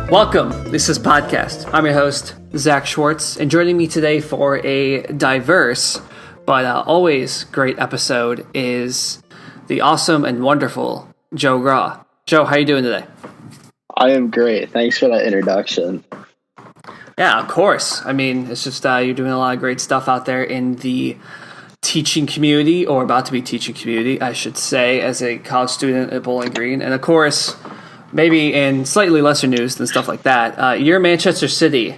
Welcome. This is Podcast. I'm your host, Zach Schwartz, and joining me today for a diverse but always great episode is the awesome and wonderful Joe Grau. Joe, how are you doing today? I am great. Thanks for that introduction. Yeah, of course. I mean, it's just you're doing a lot of great stuff out there in the teaching community, or about to be teaching community, I should say, as a college student at Bowling Green. And of course, maybe in slightly lesser news than stuff like that, your Manchester City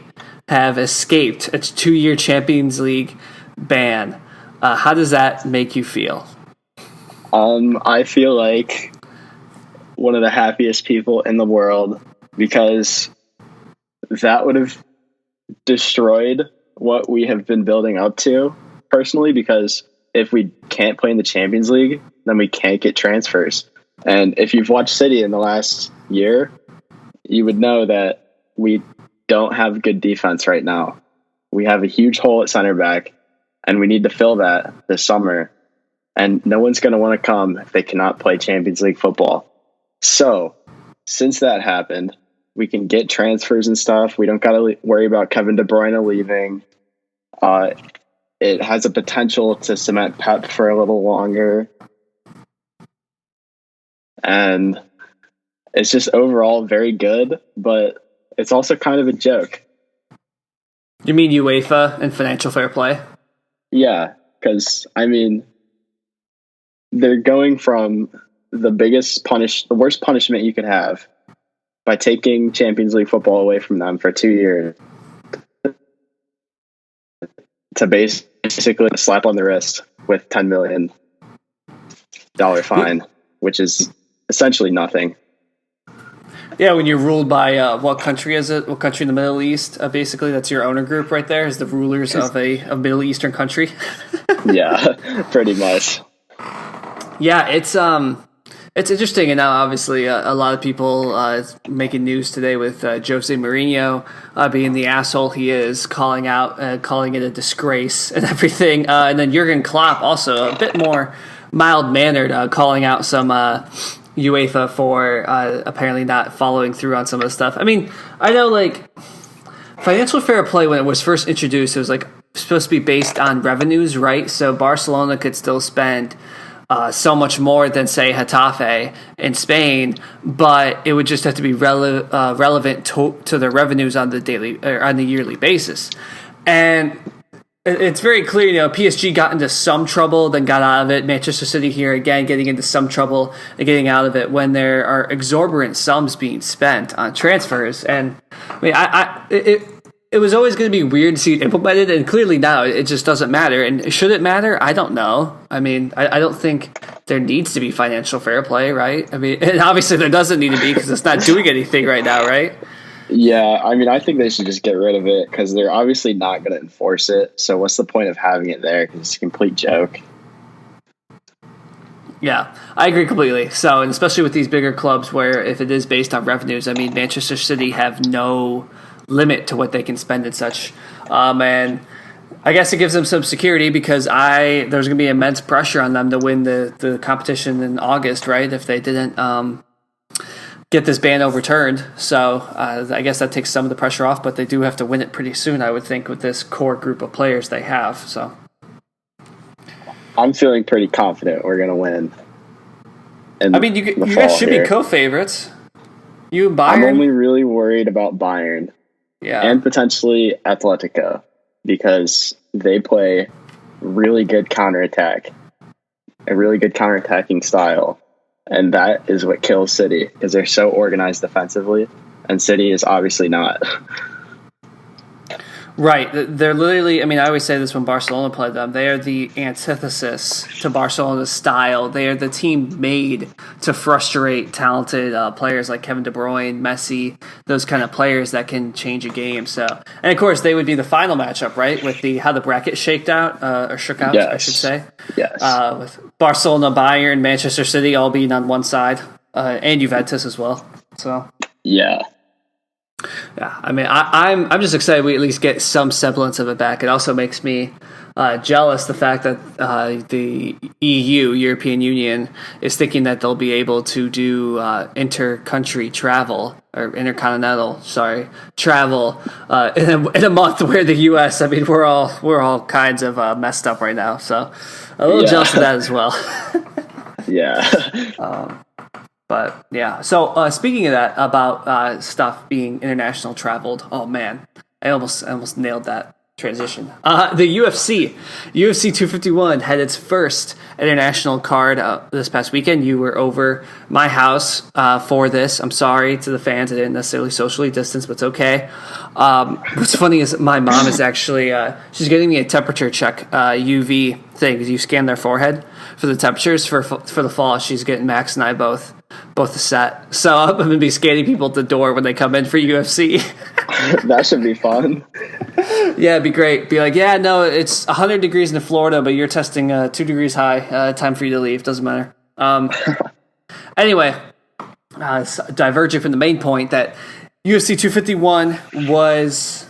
have escaped its 2-year Champions League ban. How does that make you feel? I feel like one of the happiest people in the world, because that would have destroyed what we have been building up to personally, because if we can't play in the Champions League, then we can't get transfers. And if you've watched City in the last year, you would know that we don't have good defense right now. We have a huge hole at center back, and we need to fill that this summer. And no one's going to want to come if they cannot play Champions League football. So, since that happened, we can get transfers and stuff. We don't got to worry about Kevin De Bruyne leaving. It has a potential to cement Pep for a little longer. And it's just overall very good, but it's also kind of a joke. You mean UEFA and financial fair play? Yeah, because, I mean, they're going from the worst punishment you could have by taking Champions League football away from them for 2 years to basically a slap on the wrist with $10 million fine, which is essentially nothing. Yeah, when you're ruled by what country is it? What country in the Middle East? Basically, that's your owner group right there, is the rulers of a Middle Eastern country. Yeah, pretty much. Yeah, it's interesting, and now obviously a lot of people making news today with Jose Mourinho being the asshole he is, calling it a disgrace and everything, and then Jurgen Klopp also a bit more mild-mannered, calling out some UEFA for apparently not following through on some of the stuff. I mean, I know, like, financial fair play, when it was first introduced, it was like supposed to be based on revenues, right? So Barcelona could still spend so much more than, say, Getafe in Spain, but it would just have to be relevant to their revenues on the daily or on the yearly basis. And it's very clear, PSG got into some trouble, then got out of it. Manchester City here, again, getting into some trouble and getting out of it when there are exorbitant sums being spent on transfers. And I mean, it was always going to be weird to see it implemented, and clearly now it just doesn't matter. And should it matter? I don't know. I mean, I don't think there needs to be financial fair play, right? I mean, and obviously there doesn't need to be, because it's not doing anything right now, right? Yeah, I mean, I think they should just get rid of it, because they're obviously not going to enforce it. So what's the point of having it there? Because it's a complete joke. Yeah, I agree completely. So, and especially with these bigger clubs where if it is based on revenues, I mean, Manchester City have no limit to what they can spend and such. And I guess it gives them some security, because there's going to be immense pressure on them to win the competition in August, right? If they didn't get this ban overturned. So I guess that takes some of the pressure off, but they do have to win it pretty soon, I would think, with this core group of players they have. So I'm feeling pretty confident we're going to win. I mean, you guys should be co-favorites. You and Bayern? I'm only really worried about Bayern. Yeah. And potentially Atletico, because they play really good counterattack, a really good counterattacking style. And that is what kills City, because they're so organized defensively, and City is obviously not. Right. They're literally, I mean, I always say this when Barcelona played them, they are the antithesis to Barcelona's style. They are the team made to frustrate talented players like Kevin De Bruyne, Messi, those kind of players that can change a game. So, and of course, they would be the final matchup, right, with how the bracket shook out, yes. I should say. Yes. With Barcelona, Bayern, Manchester City all being on one side, and Juventus as well. So. Yeah. Yeah, I mean, I'm just excited we at least get some semblance of it back. It also makes me jealous the fact that the EU, European Union, is thinking that they'll be able to do inter-country travel or intercontinental, travel in a month. Where the U.S., I mean, we're all kinds of messed up right now. So a little jealous of that as well. Yeah. But yeah. So speaking of that, about stuff being international traveled. Oh man, I almost nailed that transition. The UFC 251 had its first international card this past weekend. You were over my house for this. I'm sorry to the fans. I didn't necessarily socially distance, but it's okay. What's funny is my mom is actually she's getting me a temperature check UV thing. You scan their forehead for the temperatures for the fall. She's getting Max and I both a set. So I'm going to be scanning people at the door when they come in for UFC. That should be fun. Yeah, it'd be great. Be like, yeah, no, it's 100 degrees in Florida, but you're testing 2 degrees high. Time for you to leave. Doesn't matter. Anyway, diverging from the main point, that UFC 251 was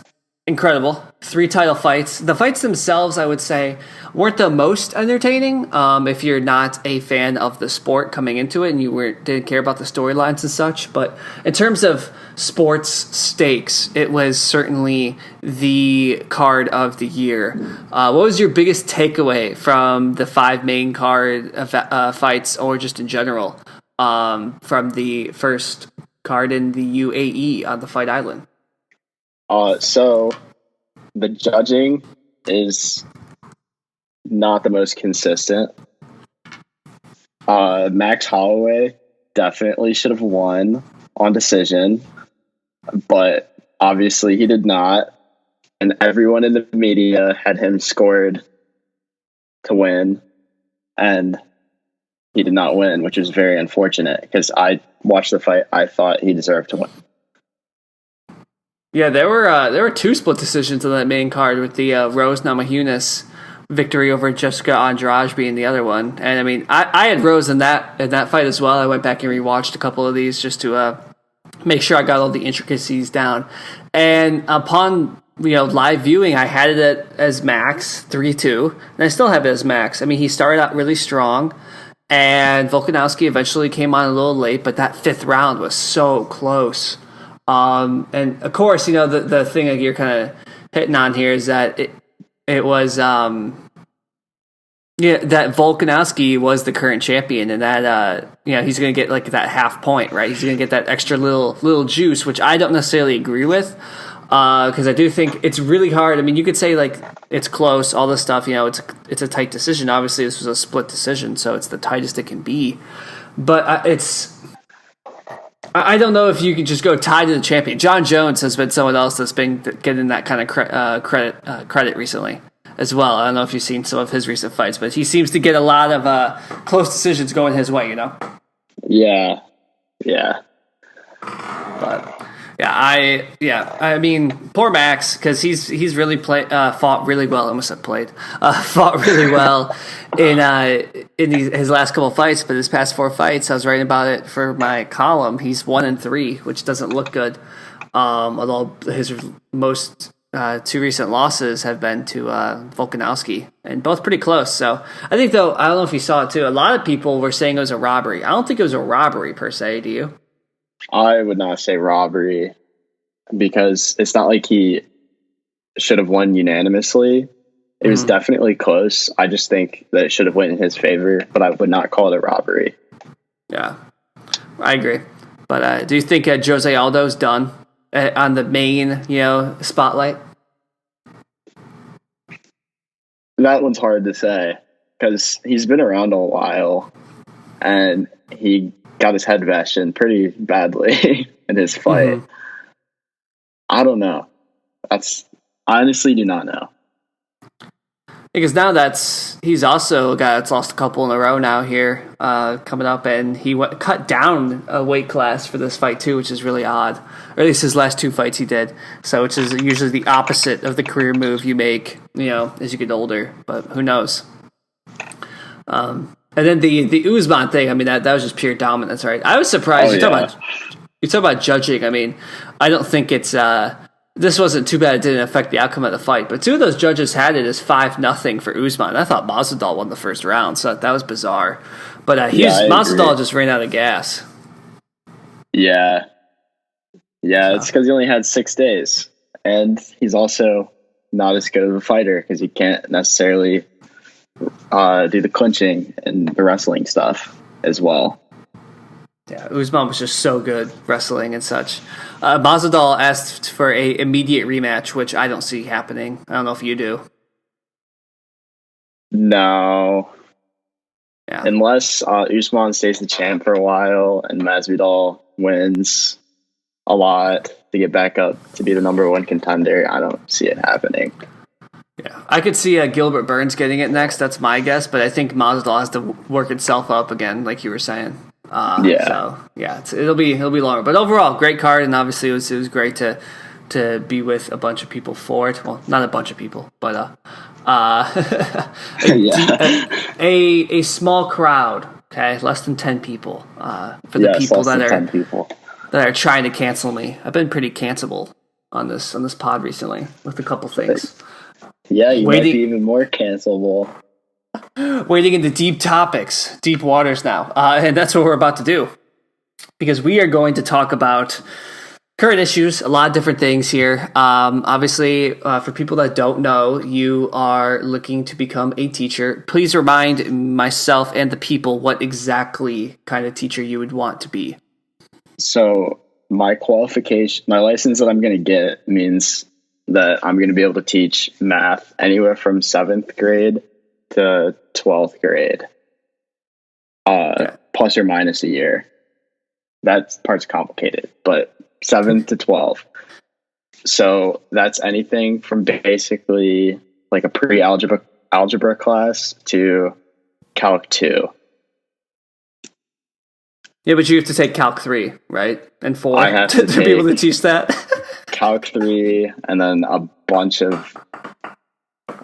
incredible. 3 title fights. The fights themselves, I would say, weren't the most entertaining. If you're not a fan of the sport coming into it and you didn't care about the storylines and such, but in terms of sports stakes, it was certainly the card of the year. What was your biggest takeaway from the 5 main card fights, or just in general, from the first card in the UAE on the Fight Island? So the judging is not the most consistent. Max Holloway definitely should have won on decision, but obviously he did not. And everyone in the media had him scored to win, and he did not win, which is very unfortunate because I watched the fight. I thought he deserved to win. Yeah, there were 2 split decisions on that main card, with the Rose Namajunas victory over Jessica Andrade being the other one. And I mean, I had Rose in that fight as well. I went back and rewatched a couple of these just to make sure I got all the intricacies down. And upon live viewing, I had it as Max 3-2, and I still have it as Max. I mean, he started out really strong, and Volkanovski eventually came on a little late, but that 5th round was so close. And of course, the thing that you're kind of hitting on here is that it was that Volkanovski was the current champion, and that he's going to get like that half point, right? He's going to get that extra little juice, which I don't necessarily agree with, because I do think it's really hard. I mean, you could say like it's close, all this stuff. It's a tight decision. Obviously, this was a split decision, so it's the tightest it can be. But I don't know if you can just go tied to the champion. John Jones has been someone else that's been getting that kind of credit recently as well. I don't know if you've seen some of his recent fights, but he seems to get a lot of close decisions going his way. Yeah. But I mean, poor Max, because he's really fought really well. I almost said played. Fought really well in his last couple of fights, but his past 4 fights, I was writing about it for my column. He's 1-3, which doesn't look good. Although his most 2 recent losses have been to Volkanovski, and both pretty close. So I think, though, I don't know if you saw it too. A lot of people were saying it was a robbery. I don't think it was a robbery per se. Do you? I would not say robbery, because it's not like he should have won unanimously. It was definitely close. I just think that it should have went in his favor, but I would not call it a robbery. Yeah, I agree. But do you think Jose Aldo's done on the main, spotlight? That one's hard to say, because he's been around a while, and he got his head bashed in pretty badly in his fight. I don't know. I honestly do not know. Because now he's also a guy that's lost a couple in a row now here coming up, and he cut down a weight class for this fight too, which is really odd. Or at least his last 2 fights he did. So, which is usually the opposite of the career move you make, as you get older. But who knows? And then the Usman thing, I mean, that was just pure dominance, right? I was surprised. You're talking about judging. I mean, I don't think it's this wasn't too bad. It didn't affect the outcome of the fight, but two of those judges had it as 5-0 for Usman. I thought Masvidal won the first round, so that was bizarre. But Masvidal just ran out of gas. Yeah. Yeah, it's because he only had 6 days. And he's also not as good of a fighter because he can't necessarily do the clinching and the wrestling stuff as well. Yeah, Usman was just so good wrestling and such. Masvidal asked for a immediate rematch, which I don't see happening. I don't know if you do. No. Yeah. Unless Usman stays the champ for a while and Masvidal wins a lot to get back up to be the number one contender, I don't see it happening. Yeah, I could see Gilbert Burns getting it next. That's my guess, but I think Masvidal has to work itself up again, like you were saying. So yeah, it'll be longer. But overall, great card, and obviously it was great to be with a bunch of people for it. Well, not a bunch of people, but a small crowd. Okay, less than 10 people. For the people that are trying to cancel me. I've been pretty cancelable on this pod recently with a couple things. Yeah, you might be even more cancelable. Wading into deep topics, deep waters now. And that's what we're about to do. Because we are going to talk about current issues, a lot of different things here. Obviously, for people that don't know, you are looking to become a teacher. Please remind myself and the people what exactly kind of teacher you would want to be. So my license that I'm going to get means that I'm going to be able to teach math anywhere from 7th grade to 12th grade, plus or minus a year. That part's complicated, but 7 to 12. So that's anything from basically like a pre-algebra class to Calc 2. Yeah, but you have to take Calc 3, right? And 4 I have to be able to teach that. Calc 3 and then a bunch of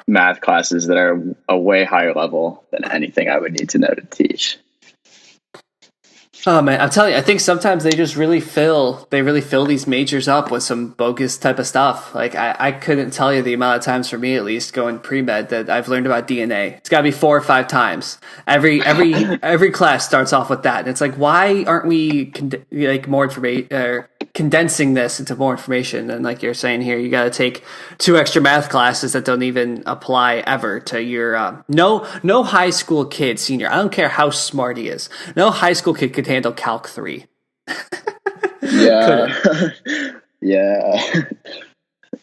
math classes that are a way higher level than anything I would need to know to teach. Oh man, I'm telling you, I think sometimes they just really fill these majors up with some bogus type of stuff. Like I couldn't tell you the amount of times, for me at least, going pre-med that I've learned about DNA. It's got to be 4 or 5 times. Every class starts off with that, and it's like, why aren't we more information? Condensing this into more information? And like you're saying here, you got to take 2 extra math classes that don't even apply ever to your no high school kid, senior, I don't care how smart he is, no high school kid could handle Calc 3. Yeah. Yeah.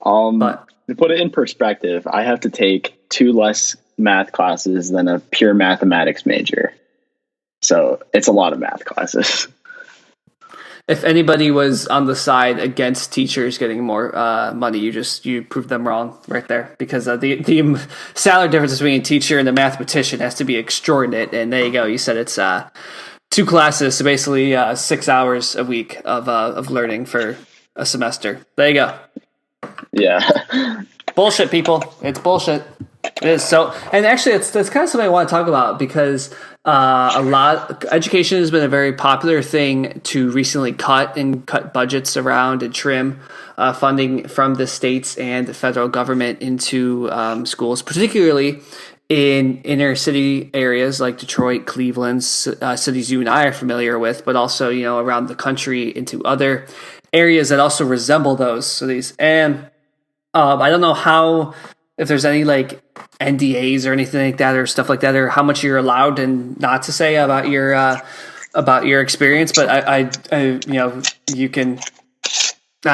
But to put it in perspective, I have to take 2 less math classes than a pure mathematics major, so it's a lot of math classes. If anybody was on the side against teachers getting more money, you proved them wrong right there, because the salary difference between a teacher and a mathematician has to be extraordinary. And there you go. You said it's 2 classes, so basically 6 hours a week of learning for a semester. There you go. Yeah. Bullshit, people. It's bullshit. It is. So, and actually, that's kind of something I want to talk about, because education has been a very popular thing to recently cut budgets around and trim funding from the states and the federal government into schools, particularly in inner city areas like Detroit, Cleveland, cities you and I are familiar with, but also, around the country, into other areas that also resemble those cities. And I don't know if there's any like NDAs or anything like that, or stuff like that, or how much you're allowed and not to say about your experience. But I you can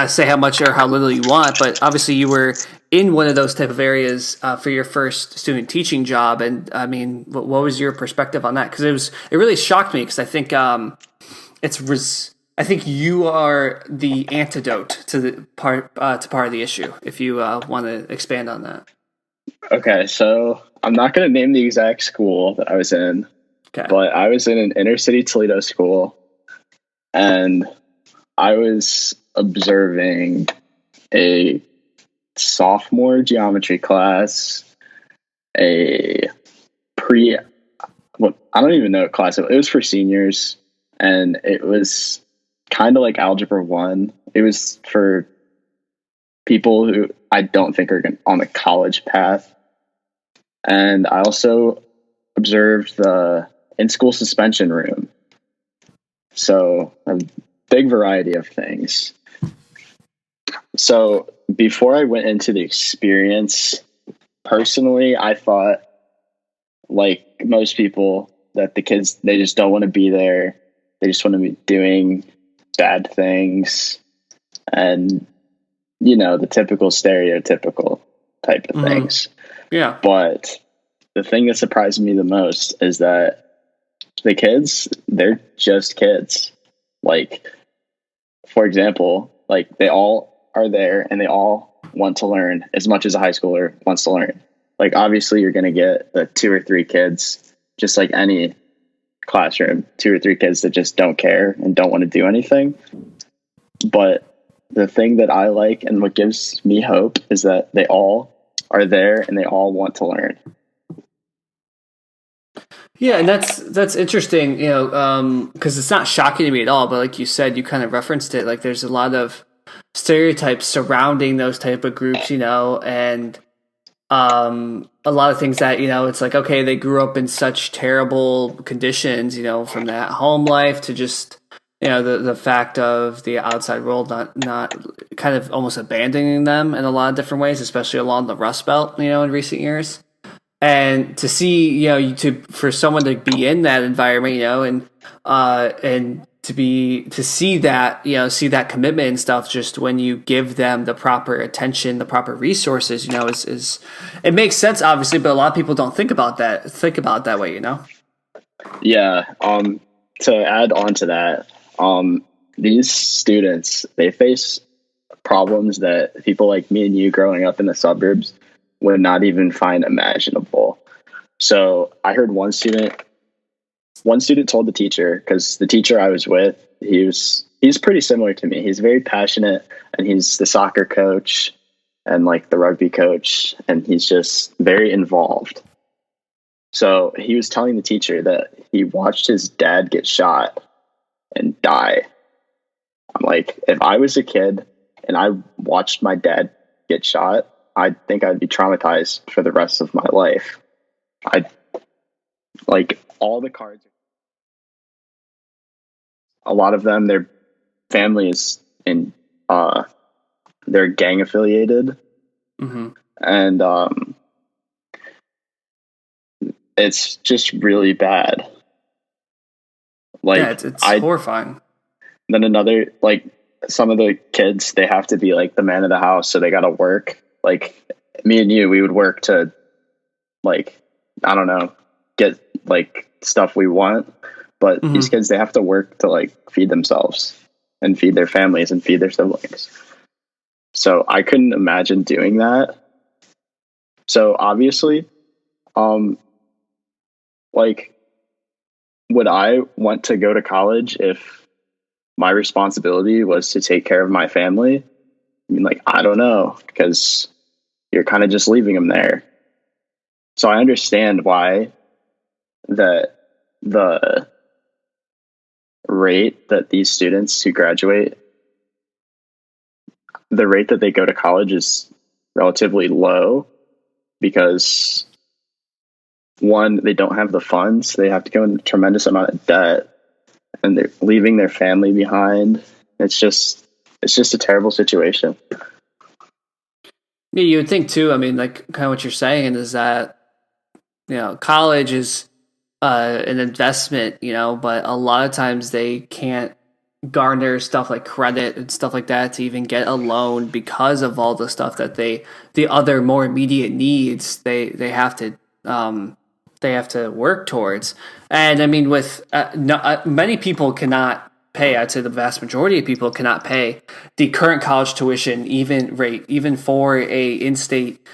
say how much or how little you want. But obviously, you were in one of those type of areas for your first student teaching job. And I mean, what was your perspective on that? Because it really shocked me, because I think I think you are the antidote to the part of the issue. If you want to expand on that. Okay, so I'm not going to name the exact school that I was in, but I was in an inner city Toledo school, and I was observing a sophomore geometry class, I don't even know what class it was for seniors, and it was kind of like Algebra 1. It was for people who I don't think are on the college path. And I also observed the in-school suspension room. So a big variety of things. So before I went into the experience, personally, I thought, like most people, that the kids, they just don't want to be there. They just want to be doing bad things. And, you know, the typical stereotypical type of things. Yeah. But the thing that surprised me the most is that the kids, they're just kids. Like, for example, like they all are there and they all want to learn as much as a high schooler wants to learn. Like, obviously you're going to get the 2 or 3 kids, just like any classroom, 2 or 3 kids that just don't care and don't want to do anything. But the thing that I like and what gives me hope is that they all are there and they all want to learn. Yeah, and that's interesting, you know, because it's not shocking to me at all. But like you said, you kind of referenced it. Like, there's a lot of stereotypes surrounding those type of groups, you know, and a lot of things that, you know, it's like, okay, they grew up in such terrible conditions, you know, from that home life to just, you know, the fact of the outside world not kind of almost abandoning them in a lot of different ways, especially along the Rust Belt, you know, in recent years. And to see, you know, for someone to be in that environment, you know, and to see that, you know, see that commitment and stuff, just when you give them the proper attention, the proper resources, you know, is it makes sense, obviously, but a lot of people don't think about that way, you know? Yeah. To add on to that, these students, they face problems that people like me and you growing up in the suburbs would not even find imaginable. So I heard one student told the teacher, because the teacher I was with, he's pretty similar to me. He's very passionate, and he's the soccer coach and like the rugby coach, and he's just very involved. So he was telling the teacher that he watched his dad get shot and die. I'm like, if I was a kid and I watched my dad get shot, I think I'd be traumatized for the rest of my life. Like, all the cards, a lot of them, their family is in, they're gang affiliated. Mm-hmm. And it's just really bad. Like, yeah, it's horrifying. Then another, like, some of the kids, they have to be like the man of the house, so they got to work. Like, me and you, we would work to, like, I don't know, get like stuff we want. But these kids, they have to work to like feed themselves and feed their families and feed their siblings. So I couldn't imagine doing that. So obviously, like, would I want to go to college if my responsibility was to take care of my family? I mean, like, I don't know, because you're kind of just leaving them there. So I understand why that the rate that these students who graduate, the rate that they go to college is relatively low, because one, they don't have the funds. They have to go in a tremendous amount of debt, and they're leaving their family behind. It's just a terrible situation. Yeah, you would think too. I mean, like, kind of what you're saying is that, you know, college is an investment, you know, but a lot of times they can't garner stuff like credit and stuff like that to even get a loan, because of all the stuff that the other more immediate needs they have to work towards. And I mean, with many people cannot pay. I'd say the vast majority of people cannot pay the current college tuition even for a in-state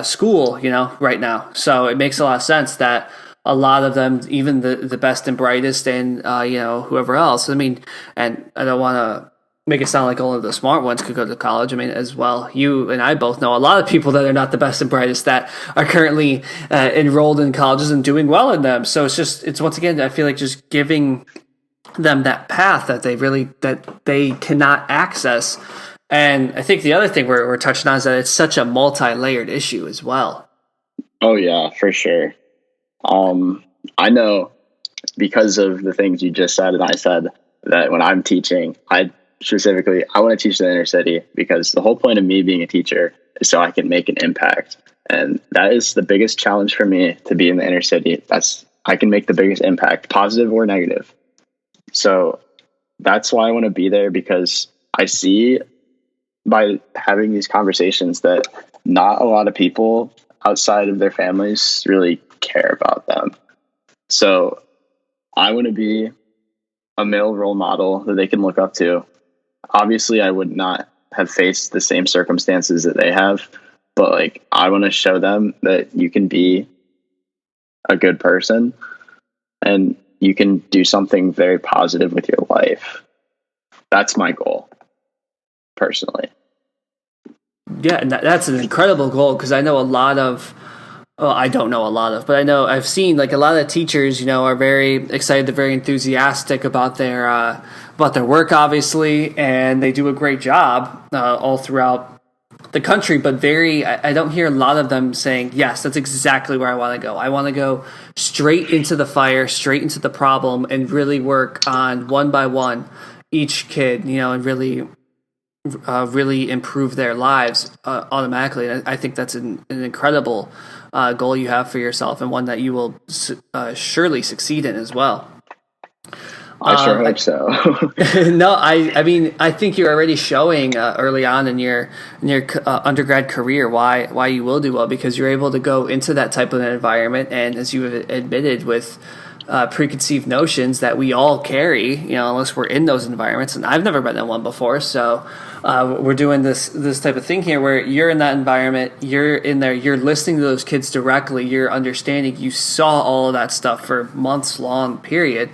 school, you know, right now. So it makes a lot of sense that a lot of them, even the best and brightest and, you know, whoever else, I mean, and I don't want to make it sound like only the smart ones could go to college. I mean, as well, you and I both know a lot of people that are not the best and brightest that are currently enrolled in colleges and doing well in them. So it's once again, I feel like just giving them that path that they cannot access And I think the other thing we're touching on is that it's such a multi-layered issue as well. Oh yeah, for sure. I know because of the things you just said and I said that when I'm teaching, I want to teach the inner city because the whole point of me being a teacher is so I can make an impact. And that is the biggest challenge for me, to be in the inner city. I can make the biggest impact, positive or negative. So that's why I want to be there, because I see by having these conversations that not a lot of people outside of their families really care about them. So I want to be a male role model that they can look up to. Obviously, I would not have faced the same circumstances that they have, but like, I want to show them that you can be a good person and you can do something very positive with your life. That's my goal, personally. Yeah, and that's an incredible goal, because I know a lot of, well, I don't know a lot of, but I know I've seen like a lot of teachers, you know, are very excited, they're very enthusiastic about their work, obviously, and they do a great job all throughout the country. But I don't hear a lot of them saying, "Yes, that's exactly where I want to go. I want to go straight into the fire, straight into the problem, and really work on one by one each kid, you know, and really improve their lives automatically." And I think that's an incredible goal you have for yourself, and one that you will surely succeed in as well. I sure hope so. No, I mean, I think you're already showing early on in your undergrad career why you will do well, because you're able to go into that type of an environment, and as you have admitted, with preconceived notions that we all carry, you know, unless we're in those environments. And I've never been in one before, so we're doing this type of thing here, where you're in that environment, you're in there, you're listening to those kids directly, you're understanding, you saw all of that stuff for months long period,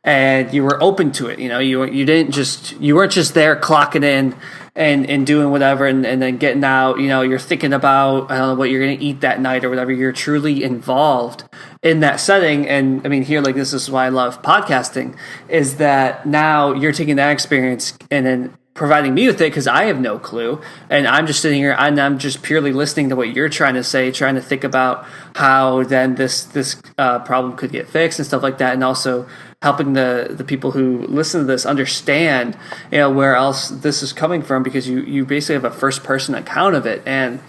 and you were open to it. You know, you weren't just there clocking in and doing whatever and then getting out. You know, you're thinking about, I don't know, what you're going to eat that night or whatever. You're truly involved in that setting. And I mean, here, like, this is why I love podcasting, is that now you're taking that experience and then providing me with it, because I have no clue, and I'm just sitting here and I'm just purely listening to what you're trying to say, trying to think about how then this problem could get fixed and stuff like that, and also helping the people who listen to this understand, you know, where else this is coming from, because you basically have a first person account of it. And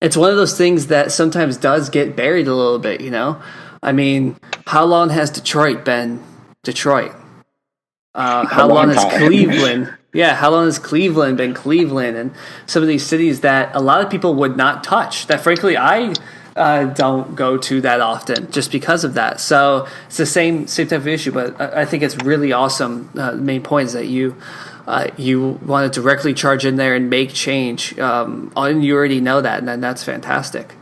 it's one of those things that sometimes does get buried a little bit, you know. I mean, how long has Detroit been Detroit? How long has Cleveland? Yeah, how long has Cleveland been Cleveland? And some of these cities that a lot of people would not touch, that frankly I don't go to that often, just because of that. So it's the same type of issue. But I think it's really awesome. The main point is that you want to directly charge in there and make change, and you already know that, and then that's fantastic.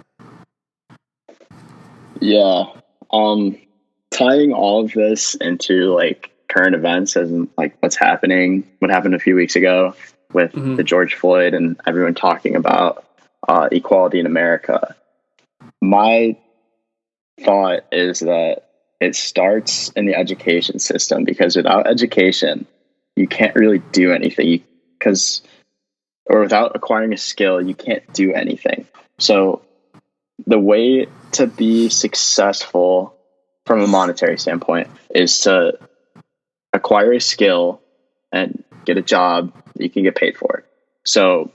Yeah. Tying all of this into like current events, as in like what happened a few weeks ago with the George Floyd and everyone talking about equality in America. My thought is that it starts in the education system, because without education, you can't really do anything, or without acquiring a skill, you can't do anything. So the way to be successful from a monetary standpoint is to acquire a skill and get a job that you can get paid for. So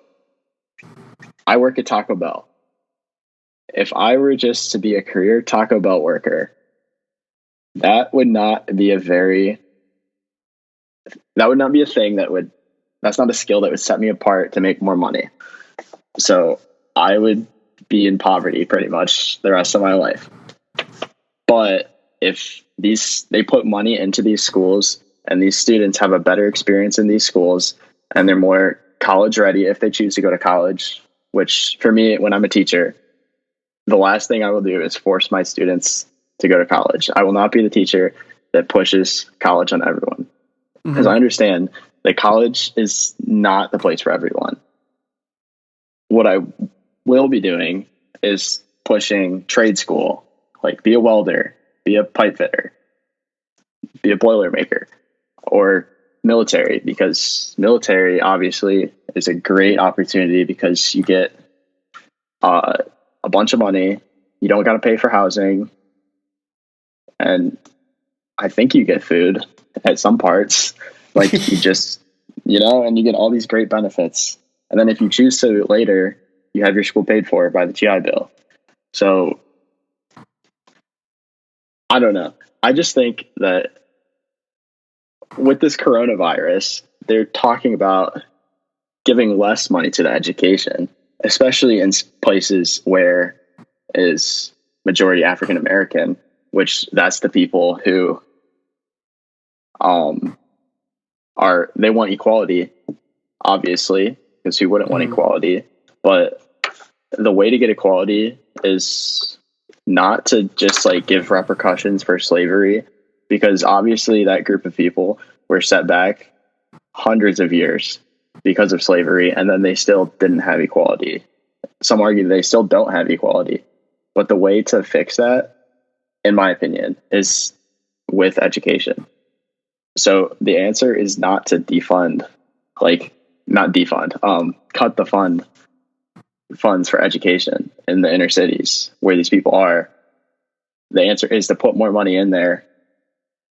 I work at Taco Bell. If I were just to be a career Taco Bell worker, that would not be a thing that's not a skill that would set me apart to make more money. So I would be in poverty pretty much the rest of my life. But if they put money into these schools, and these students have a better experience in these schools, and they're more college ready if they choose to go to college, which for me, when I'm a teacher, the last thing I will do is force my students to go to college. I will not be the teacher that pushes college on everyone, because I understand that college is not the place for everyone. What I will be doing is pushing trade school, like be a welder, be a pipe fitter, be a boiler maker, or military, because military obviously is a great opportunity because you get a bunch of money. You don't got to pay for housing. And I think you get food at some parts. Like you just, and you get all these great benefits. And then if you choose to later, you have your school paid for by the GI Bill. So I don't know. I just think that with this coronavirus, they're talking about giving less money to the education, especially in places where is majority African American, which that's the people who they want equality, obviously, because who wouldn't want equality? But the way to get equality is not to just like give repercussions for slavery, because obviously that group of people were set back hundreds of years because of slavery, and then they still didn't have equality. Some argue they still don't have equality. But the way to fix that, in my opinion, is with education. So the answer is not to cut the funds for education in the inner cities where these people are. The answer is to put more money in there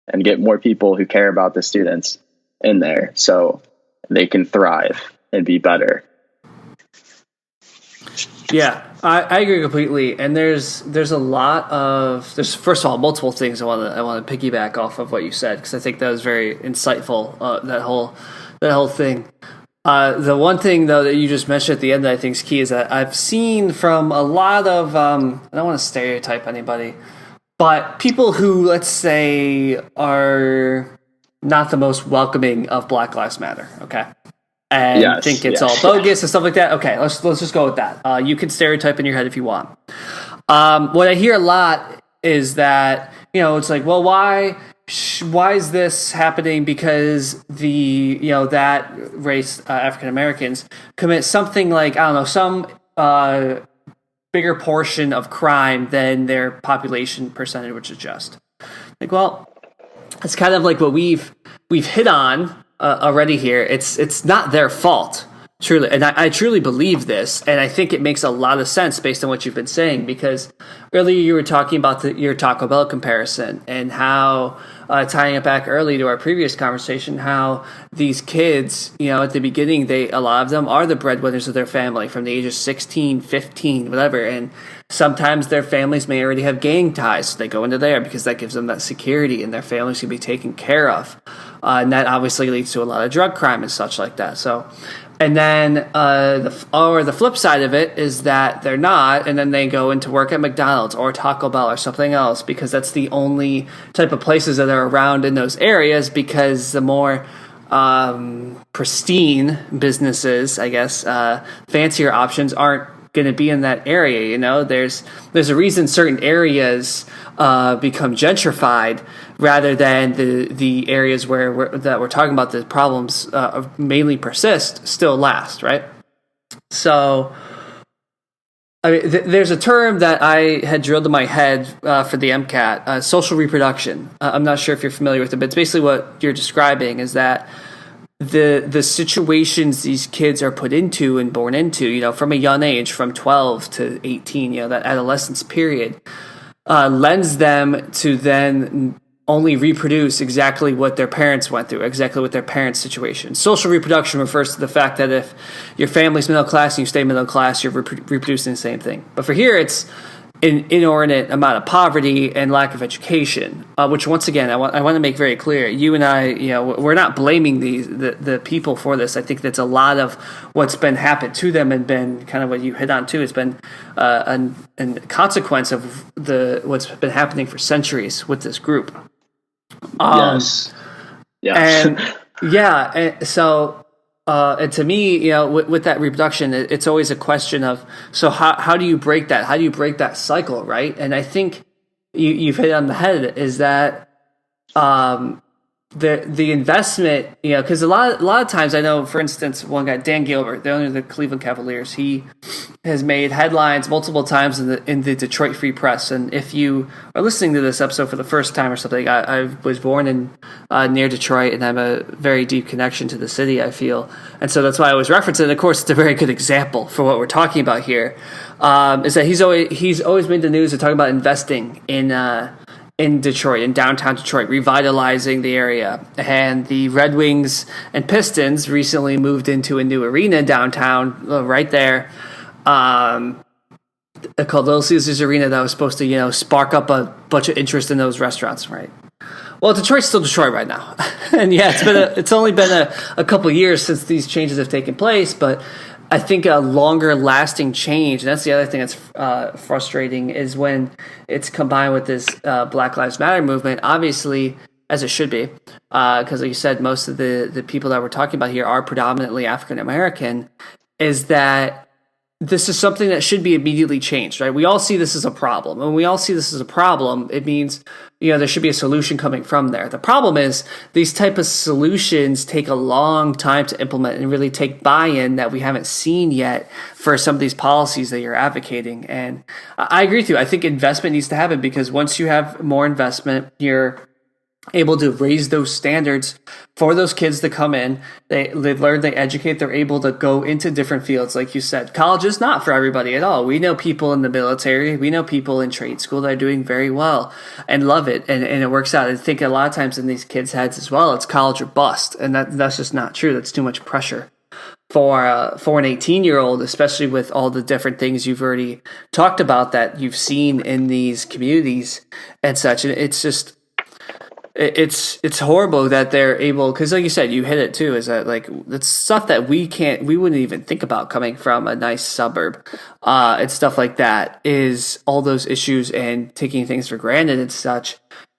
and get more people who care about the students in there so they can thrive and be better. Yeah, I agree completely. And there's first of all multiple things I want to piggyback off of what you said, because I think that was very insightful. That whole thing. The one thing though that you just mentioned at the end that I think is key is that I've seen from a lot of I don't want to stereotype anybody, but people who, let's say, are not the most welcoming of Black Lives Matter. Okay. And think it's all bogus and stuff like that. Okay, let's just go with that. You can stereotype in your head if you want. What I hear a lot is that, it's like, well, why is this happening? Because that race, African Americans, commit something like, I don't know, some bigger portion of crime than their population percentage would suggest. Like, well, it's kind of like what we've hit on already here. It's not their fault, truly, and I truly believe this, and I think it makes a lot of sense based on what you've been saying, because earlier you were talking about your Taco Bell comparison and how, tying it back early to our previous conversation, how these kids, at the beginning, a lot of them are the breadwinners of their family from the age of 16, 15, whatever, and sometimes their families may already have gang ties, so they go into there because that gives them that security and their families can be taken care of. And that obviously leads to a lot of drug crime and such like that. So, and then the flip side of it is that they're not, and then they go into work at McDonald's or Taco Bell or something else because that's the only type of places that are around in those areas, because the more pristine businesses, I guess, fancier options aren't going to be in that area. There's a reason certain areas become gentrified rather than the areas where we're talking about the problems mainly persist still last, right? So I mean, there's a term that I had drilled in my head for the MCAT, social reproduction. I'm not sure if you're familiar with it, but it's basically what you're describing is that the situations these kids are put into and born into, from a young age, from 12 to 18, that adolescence period, lends them to then only reproduce exactly what their parents went through, exactly what their parents' situation. Social reproduction refers to the fact that if your family's middle class and you stay middle class, you're reproducing the same thing. But for here, it's an inordinate amount of poverty and lack of education, which once again, I want to make very clear. You and I, we're not blaming the people for this. I think that's a lot of what's been happened to them and been kind of what you hit on too. It's been a consequence of what's been happening for centuries with this group. Yes. And yeah, and so and to me, with that reproduction, it's always a question of, so how do you break that? How do you break that cycle, right? And I think you've hit on the head is that the investment, because a lot of times I know, for instance, one guy, Dan Gilbert, the owner of the Cleveland Cavaliers, he has made headlines multiple times in the Detroit Free Press. And if you are listening to this episode for the first time or something, I was born in near Detroit, and I have a very deep connection to the city, I feel, and so that's why I was referencing. And of course, it's a very good example for what we're talking about here. Is that he's always made the news of talking about investing in Detroit, in downtown Detroit, revitalizing the area. And the Red Wings and Pistons recently moved into a new arena downtown, right there, called Little Caesars Arena, that was supposed to, spark up a bunch of interest in those restaurants, right? Well, Detroit's still Detroit right now. And yeah, it's only been a couple years since these changes have taken place, but I think a longer lasting change, and that's the other thing that's frustrating, is when it's combined with this Black Lives Matter movement, obviously, as it should be, because like you said, most of the people that we're talking about here are predominantly African American, is that this is something that should be immediately changed, right? We all see this as a problem. When we all see this as a problem, it means, there should be a solution coming from there. The problem is these type of solutions take a long time to implement and really take buy-in that we haven't seen yet for some of these policies that you're advocating. And I agree with you. I think investment needs to happen, because once you have more investment, you're able to raise those standards for those kids to come in. They learn, they educate, they're able to go into different fields. Like you said, college is not for everybody at all. We know people in the military, we know people in trade school that are doing very well and love it, and it works out. I think a lot of times in these kids' heads as well, it's college or bust, and that's just not true. That's too much pressure for an 18-year-old, especially with all the different things you've already talked about that you've seen in these communities and such. And it's just, it's horrible that they're able, because like you said, you hit it too, is that like it's stuff that we wouldn't even think about coming from a nice suburb, and stuff like that, is all those issues and taking things for granted and such.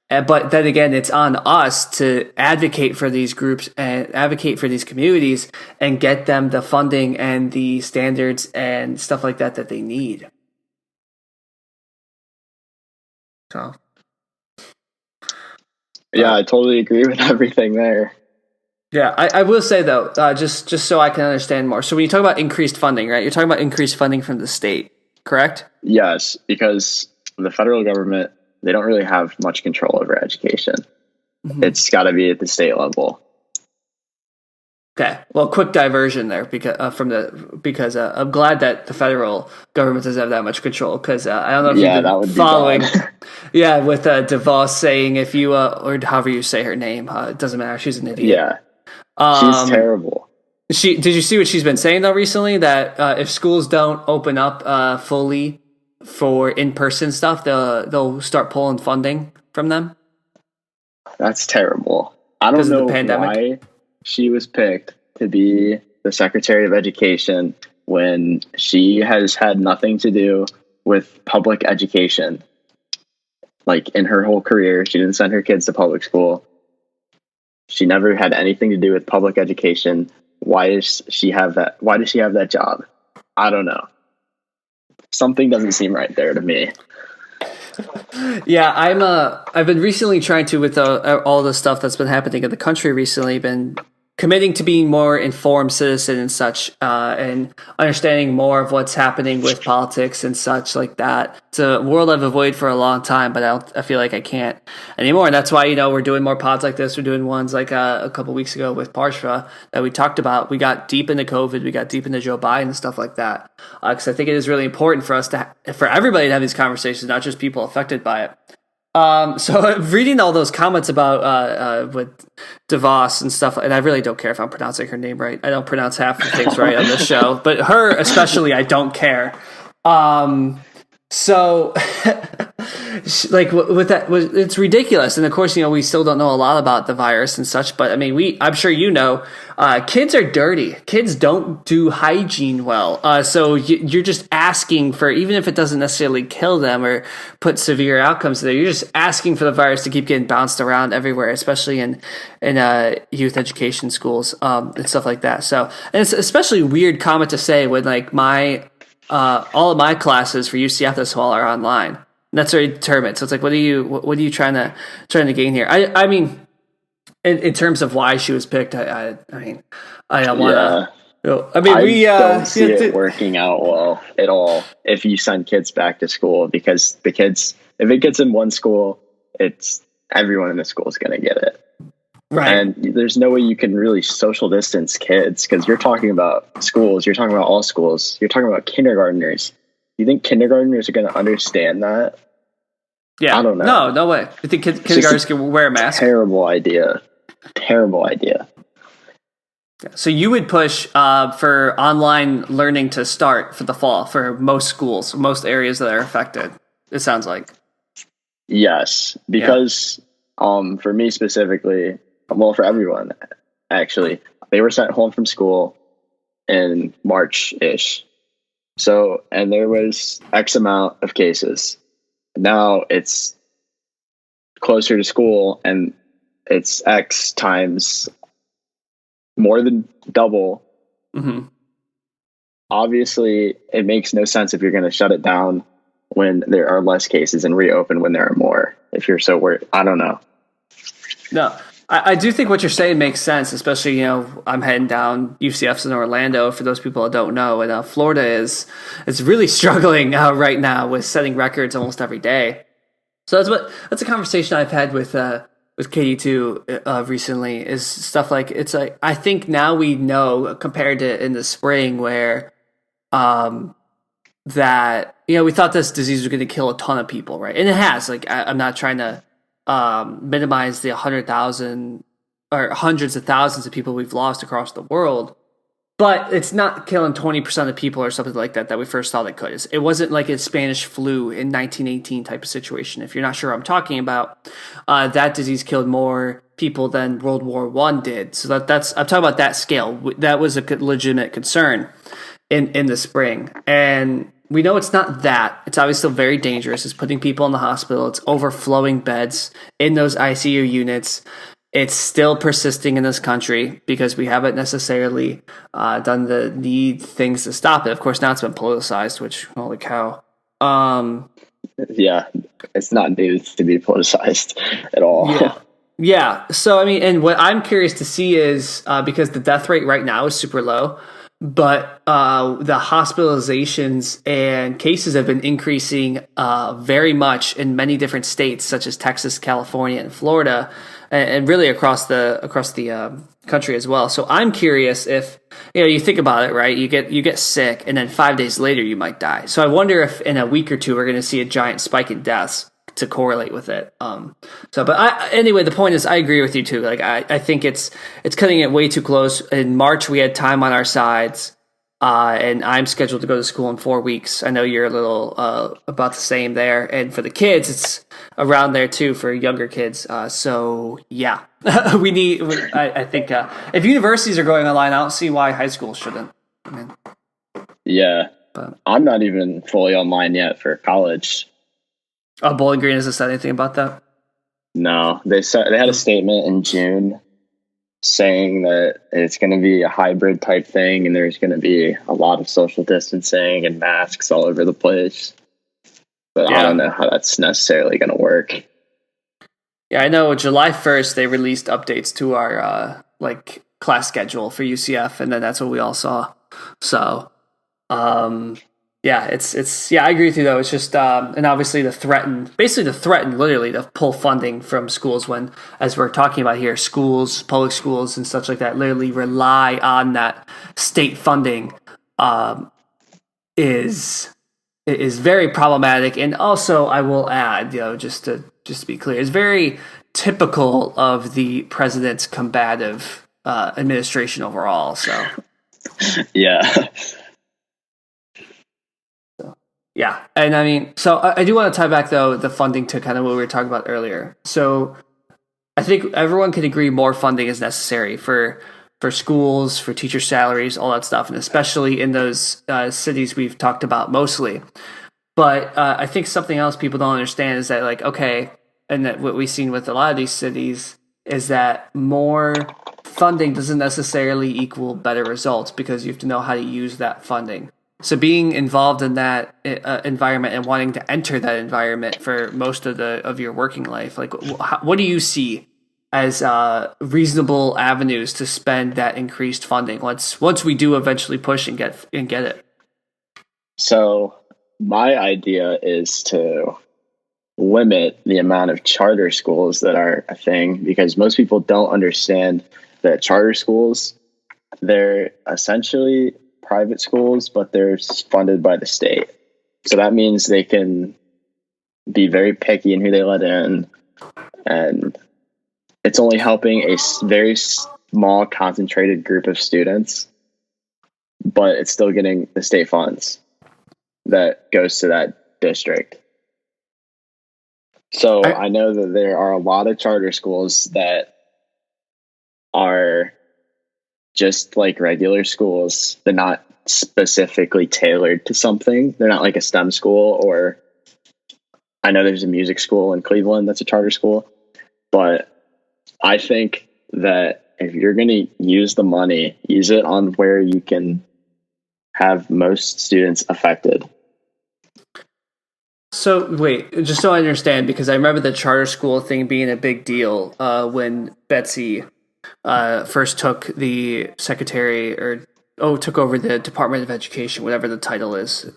But then again, it's on us to advocate for these groups and advocate for these communities and get them the funding and the standards and stuff like that they need. So. Yeah, I totally agree with everything there. Yeah, I will say though, just so I can understand more. So when you talk about increased funding, right? You're talking about increased funding from the state, correct? Yes, because the federal government, they don't really have much control over education. Mm-hmm. It's got to be at the state level. Okay, well, quick diversion there, because I'm glad that the federal government doesn't have that much control, because I don't know if you've been following. Yeah, with DeVos saying if you or however you say her name, it doesn't matter. She's an idiot. Yeah, she's terrible. Did you see what she's been saying though recently? That if schools don't open up fully for in-person stuff, they'll start pulling funding from them. That's terrible. I don't know why she was picked to be the Secretary of Education when she has had nothing to do with public education. Like in her whole career, she didn't send her kids to public school. She never had anything to do with public education. Why does she have that job? I don't know. Something doesn't seem right there to me. Yeah, I've been recently trying to, with all the stuff that's been happening in the country recently, been committing to being more informed citizen and such, and understanding more of what's happening with politics and such like that. It's a world I've avoided for a long time, but I feel like I can't anymore. And that's why, we're doing more pods like this. We're doing ones like a couple weeks ago with Parsha that we talked about. We got deep into COVID. We got deep into Joe Biden and stuff like that. Because I think it is really important for us for everybody to have these conversations, not just people affected by it. So reading all those comments about with DeVos and stuff, and I really don't care if I'm pronouncing her name right. I don't pronounce half the things right on this show, but her especially, I don't care. So like with that, it's ridiculous. And of course, we still don't know a lot about the virus and such, but I mean, I'm sure kids are dirty. Kids don't do hygiene well. So you're just asking for, even if it doesn't necessarily kill them or put severe outcomes there, you're just asking for the virus to keep getting bounced around everywhere, especially in youth education schools, and stuff like that. So, and it's especially weird comment to say when like all of my classes for UCF this fall are online. And that's already determined. So it's like, what are you trying to gain here? I mean, In terms of why she was picked, I mean, I don't want to. Yeah. I mean, we don't see it working out well at all if you send kids back to school, because the kids, if it gets in one school, it's everyone in the school is going to get it. Right. And there's no way you can really social distance kids, because you're talking about schools. You're talking about all schools. You're talking about kindergartners. You think kindergartners are going to understand that? Yeah. I don't know. No way. You think kindergartners can wear a mask? Terrible idea. Terrible idea. So you would push for online learning to start for the fall for most schools, most areas that are affected, it sounds like. Yes, because for me specifically, well, for everyone, actually, they were sent home from school in March-ish. So, and there was X amount of cases. Now it's closer to school, and it's X times more than double. Mm-hmm. Obviously, it makes no sense if you're going to shut it down when there are less cases and reopen when there are more. If you're so worried, I don't know. No, I do think what you're saying makes sense, especially, I'm heading down UCF's in Orlando, for those people that don't know, and Florida is really struggling right now with setting records almost every day. So that's a conversation I've had with Katie too recently, is stuff like, it's like, I think now we know, compared to in the spring where that, we thought this disease was going to kill a ton of people, right? And it has. Like, I'm not trying to minimize the 100,000 or hundreds of thousands of people we've lost across the world, but it's not killing 20% of people or something like that we first thought it could. It wasn't like a Spanish flu in 1918 type of situation. If you're not sure what I'm talking about, that disease killed more people than World War I did. So I'm talking about that scale. That was a legitimate concern in the spring. And we know it's not that. It's obviously still very dangerous. It's putting people in the hospital. It's overflowing beds in those ICU units. It's still persisting in this country because we haven't necessarily done the need things to stop it. Of course, now it's been politicized, which, holy cow. Yeah, it's not needed to be politicized at all. Yeah. So, I mean, and what I'm curious to see is, because the death rate right now is super low, but the hospitalizations and cases have been increasing very much in many different states, such as Texas, California, and Florida, and really across the country as well. So I'm curious if you think about it, right? You get sick, and then 5 days later you might die. So I wonder if in a week or two we're going to see a giant spike in deaths to correlate with it. Anyway, the point is, I agree with you too. Like, I think it's cutting it way too close. In March, we had time on our sides, and I'm scheduled to go to school in 4 weeks. I know you're a little about the same there, and for the kids, it's around there too for younger kids. So yeah, I think if universities are going online, I don't see why high school shouldn't. Yeah, but I'm not even fully online yet for college. Bowling Green hasn't said anything about that? No, they had a statement in June saying that it's going to be a hybrid type thing, and there's going to be a lot of social distancing and masks all over the place. But I don't know how that's necessarily going to work. Yeah, I know July 1st they released updates to our class schedule for UCF, and then that's what we all saw. So, it's I agree with you though. It's just and obviously the threaten literally to pull funding from schools when, as we're talking about here, schools, public schools and such like that literally rely on that state funding is very problematic. And also I will add, just to be clear, it's very typical of the president's combative administration overall. So yeah. Yeah, and I mean, so I do want to tie back, though, the funding to kind of what we were talking about earlier. So I think everyone can agree more funding is necessary for schools, for teacher salaries, all that stuff, and especially in those cities we've talked about mostly. But I think something else people don't understand is that, and that what we've seen with a lot of these cities is that more funding doesn't necessarily equal better results, because you have to know how to use that funding. So being involved in that environment and wanting to enter that environment for most of your working life, what do you see as reasonable avenues to spend that increased funding once we do eventually push and get it? So my idea is to limit the amount of charter schools that are a thing, because most people don't understand that charter schools, they're essentially private schools, but they're funded by the state. So that means they can be very picky in who they let in, and it's only helping a very small concentrated group of students, but it's still getting the state funds that goes to that district. So I know that there are a lot of charter schools that are just like regular schools. They're not specifically tailored to something. They're not like a STEM school, or I know there's a music school in Cleveland that's a charter school. But I think that if you're going to use the money, use it on where you can have most students affected. So wait, just so I understand, because I remember the charter school thing being a big deal when Betsy first took the secretary took over the Department of Education, whatever the title is.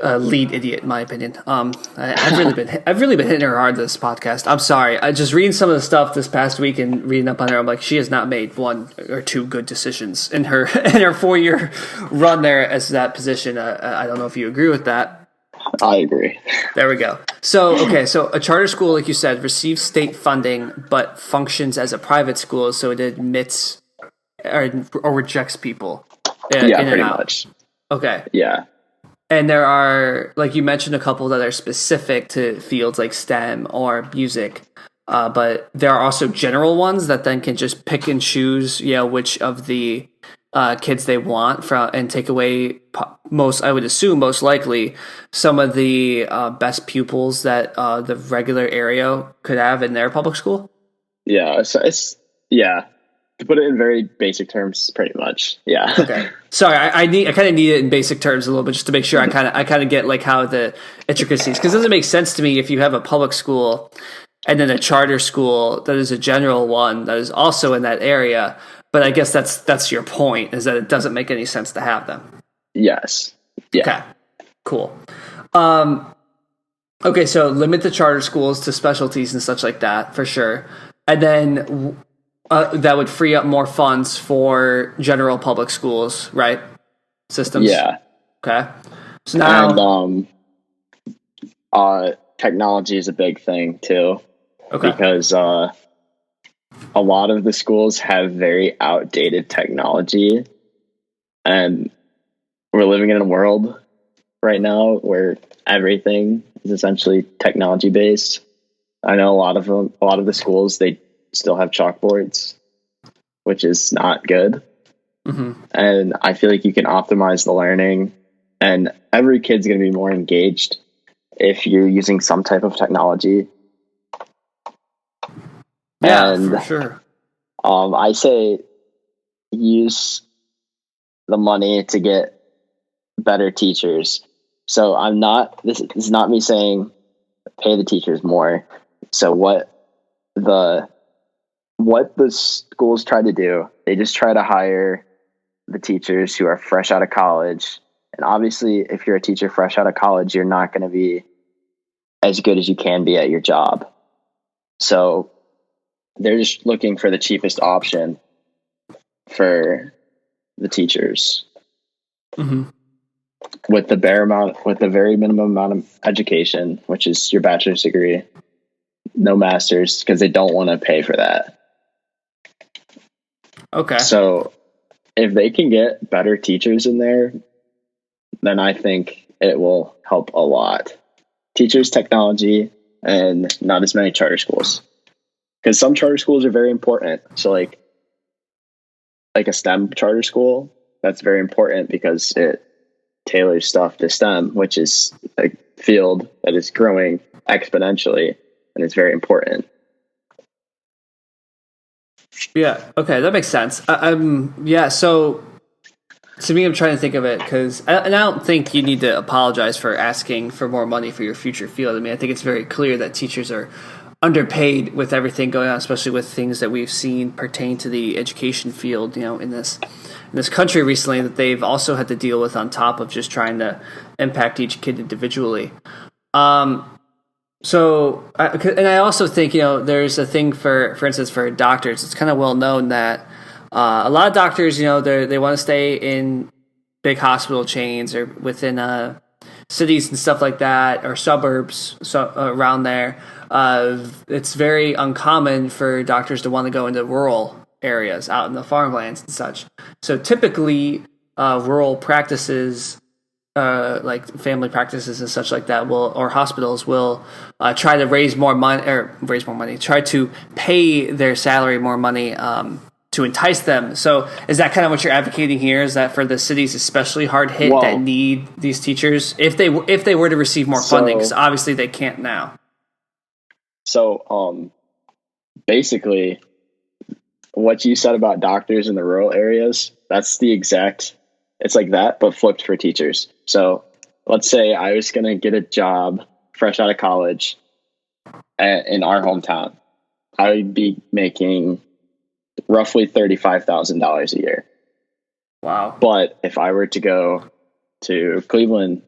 Lead idiot, in my opinion. I've really been hitting her hard this podcast. I'm sorry. I just reading some of the stuff this past week and reading up on her. I'm like, she has not made one or two good decisions in her 4-year run there as that position. I don't know if you agree with that. I agree. There we go. So a charter school, like you said, receives state funding but functions as a private school, so it admits or rejects people. Yeah, pretty much. Okay. Yeah. And there are, like you mentioned, a couple that are specific to fields like STEM or music, but there are also general ones that then can just pick and choose, which of the kids they want from, and take away I would assume most likely some of the best pupils that the regular area could have in their public school. Yeah, it's to put it in very basic terms, pretty much. Yeah. Okay. Sorry, I kind of need it in basic terms a little bit just to make sure I kind of get like how the intricacies, because it doesn't make sense to me if you have a public school and then a charter school that is a general one that is also in that area. But I guess that's your point, is that it doesn't make any sense to have them. Yes. Yeah. Okay. Cool. Okay, so limit the charter schools to specialties and such like that for sure, and then that would free up more funds for general public schools, right? Systems. Yeah. Okay. So now, and technology is a big thing too. Okay. Because a lot of the schools have very outdated technology, and we're living in a world right now where everything is essentially technology based. I know a lot of the schools, they still have chalkboards, which is not good. Mm-hmm. And I feel like you can optimize the learning, and every kid's going to be more engaged if you're using some type of technology. Yeah, and, for sure. I say use the money to get better teachers. So this is not me saying pay the teachers more. So what the schools try to do, they just try to hire the teachers who are fresh out of college. And obviously, if you're a teacher fresh out of college, you're not going to be as good as you can be at your job. So they're just looking for the cheapest option for the teachers. Mm-hmm. With the very minimum amount of education, which is your bachelor's degree, no master's, because they don't want to pay for that. Okay. So if they can get better teachers in there, then I think it will help a lot. Teachers, technology, and not as many charter schools. Because some charter schools are very important. So like a STEM charter school, that's very important because it tailors stuff to STEM, which is a field that is growing exponentially, and it's very important. Yeah. Okay, that makes sense. So to me, I'm trying to think of it because I don't think you need to apologize for asking for more money for your future field. I mean, I think it's very clear that teachers are underpaid with everything going on, especially with things that we've seen pertain to the education field, in this country recently, that they've also had to deal with on top of just trying to impact each kid individually. And I also think, there's a thing for instance, for doctors. It's kind of well known that a lot of doctors, they want to stay in big hospital chains or within cities and stuff like that, or suburbs around there. It's very uncommon for doctors to want to go into rural areas out in the farmlands and such. So typically, rural practices, like family practices and such like that, or hospitals will try to raise more money, try to pay their salary more money to entice them. So is that kind of what you're advocating here? Is that for the cities especially hard hit that need these teachers, if they were to receive more funding, because obviously they can't now? So basically, what you said about doctors in the rural areas, that's the exact, it's like that, but flipped for teachers. So let's say I was going to get a job fresh out of college in our hometown. I would be making roughly $35,000 a year. Wow. But if I were to go to Cleveland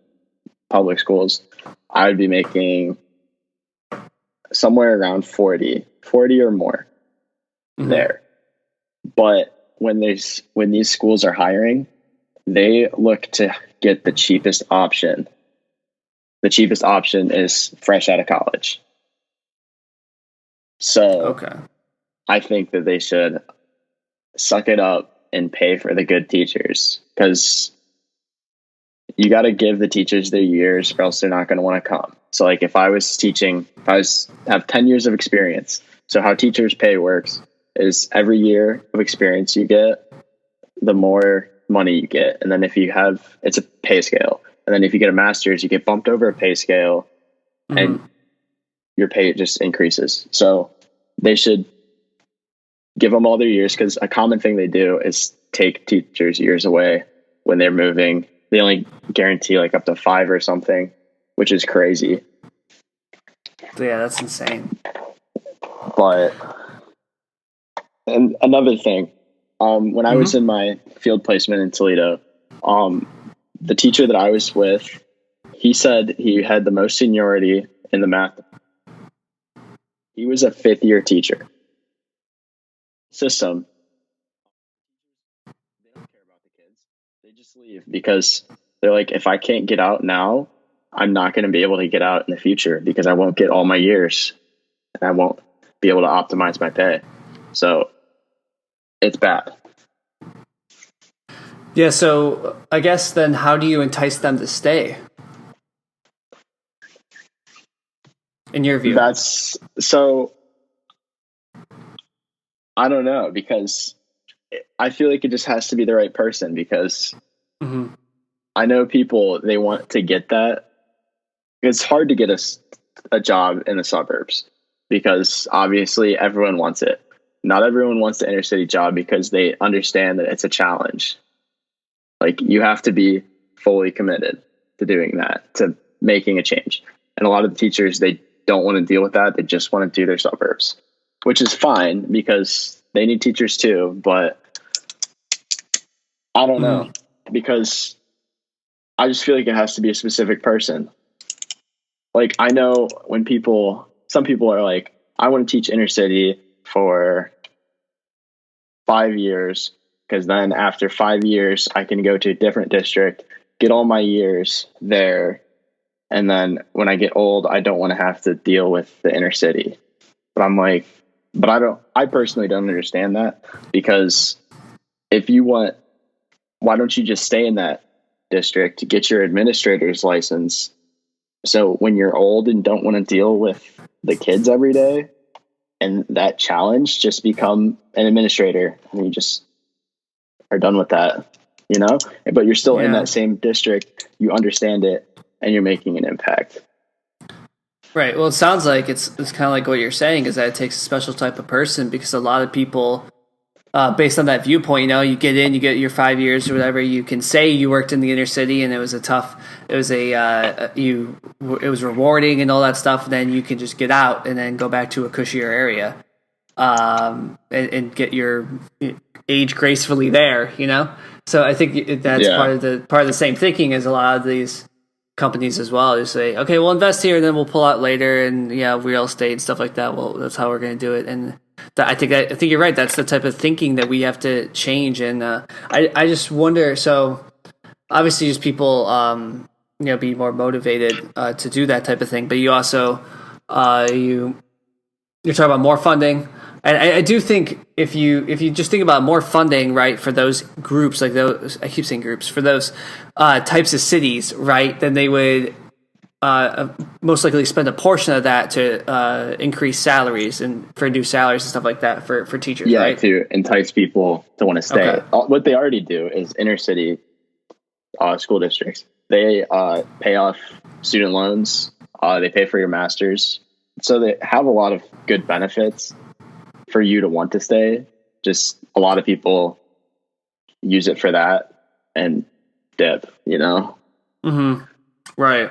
public schools, I would be making somewhere around 40 or more there. But when these schools are hiring, they look to get the cheapest option. The cheapest option is fresh out of college. So I think that they should suck it up and pay for the good teachers, because you got to give the teachers their years, or else they're not going to want to come. So like if I was teaching, have 10 years of experience. So how teachers pay works is every year of experience you get, the more money you get. And then if you have, it's a pay scale. And then if you get a master's, you get bumped over a pay scale and your pay just increases. So they should give them all their years, because a common thing they do is take teachers' years away when they're moving. They only guarantee like up to 5 or something, which is crazy. Yeah, that's insane. But, and another thing, when I was in my field placement in Toledo, the teacher that I was with, he said he had the most seniority in the math. He was a 5th-year teacher. System, they don't care about the kids. They just leave because they're like, if I can't get out now, I'm not going to be able to get out in the future, because I won't get all my years and I won't be able to optimize my pay. So it's bad. Yeah, so I guess then how do you entice them to stay? In your view? I don't know, because I feel like it just has to be the right person, because I know people, they want to get that. It's hard to get a job in the suburbs, because obviously everyone wants it. Not everyone wants the inner city job because they understand that it's a challenge. Like, you have to be fully committed to doing that, to making a change. And a lot of the teachers, they don't want to deal with that. They just want to do their suburbs, which is fine because they need teachers too. But I don't know, because I just feel like it has to be a specific person. Like, I know when some people are like, I want to teach inner city for 5 years, because then after 5 years, I can go to a different district, get all my years there. And then when I get old, I don't want to have to deal with the inner city. But I'm like, I personally don't understand that, because why don't you just stay in that district to get your administrator's license? So when you're old and don't want to deal with the kids every day and that challenge, just become an administrator, and you just are done with that, but you're still in that same district. You understand it and you're making an impact. Right. Well, it sounds like it's kind of like what you're saying, is that it takes a special type of person, because a lot of people based on that viewpoint, you get in, you get your 5 years or whatever. You can say you worked in the inner city and it was it was rewarding and all that stuff. And then you can just get out and then go back to a cushier area, and get your age gracefully there. So I think that's part of the same thinking as a lot of these companies as well. They say, okay, we'll invest here and then we'll pull out later, and real estate and stuff like that. Well, that's how we're going to do it. And I think you're right. That's the type of thinking that we have to change. And I just wonder. So obviously, just people be more motivated to do that type of thing. But you also you're talking about more funding. And I do think if you just think about more funding, right, for those groups, like those, I keep saying groups, for those types of cities, right, then they would most likely spend a portion of that to increase salaries and for new salaries and stuff like that for teachers, right? To entice people to want to stay. Okay. What they already do is inner city school districts. They pay off student loans. They pay for your masters. So they have a lot of good benefits for you to want to stay. Just a lot of people use it for that and dip, Mm-hmm. Right.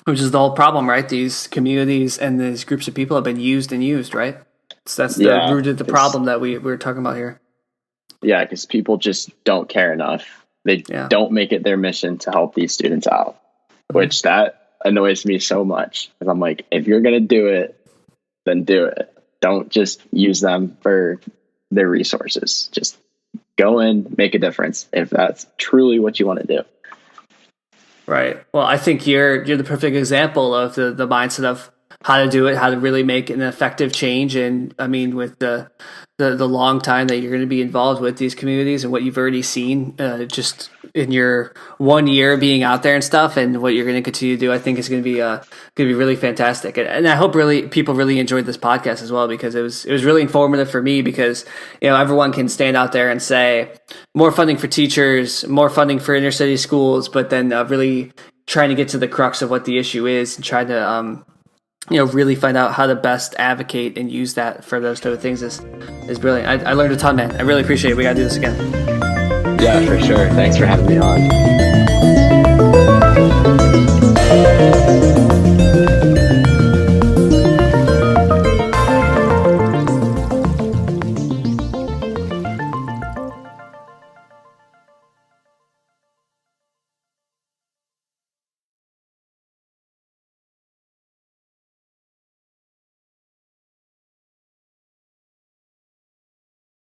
Which is the whole problem, right? These communities and these groups of people have been used and used, right? So that's the root of the problem that we're talking about here. Yeah, because people just don't care enough. They don't make it their mission to help these students out, which that annoys me so much. Because I'm like, if you're going to do it, then do it. Don't just use them for their resources. Just go in, make a difference if that's truly what you want to do. Right. Well, I think you're the perfect example of the mindset of how to do it, how to really make an effective change. And I mean, with the long time that you're going to be involved with these communities and what you've already seen just in your 1 year being out there and stuff, and what you're going to continue to do, I think is going to be really fantastic. And I hope people really enjoyed this podcast as well, because it was really informative for me, because everyone can stand out there and say more funding for teachers, more funding for inner city schools, but then really trying to get to the crux of what the issue is and try to really find out how to best advocate and use that for those type of things is brilliant. I learned a ton, man. I really appreciate it. We got to do this again. Yeah, for sure. Thanks for having me on.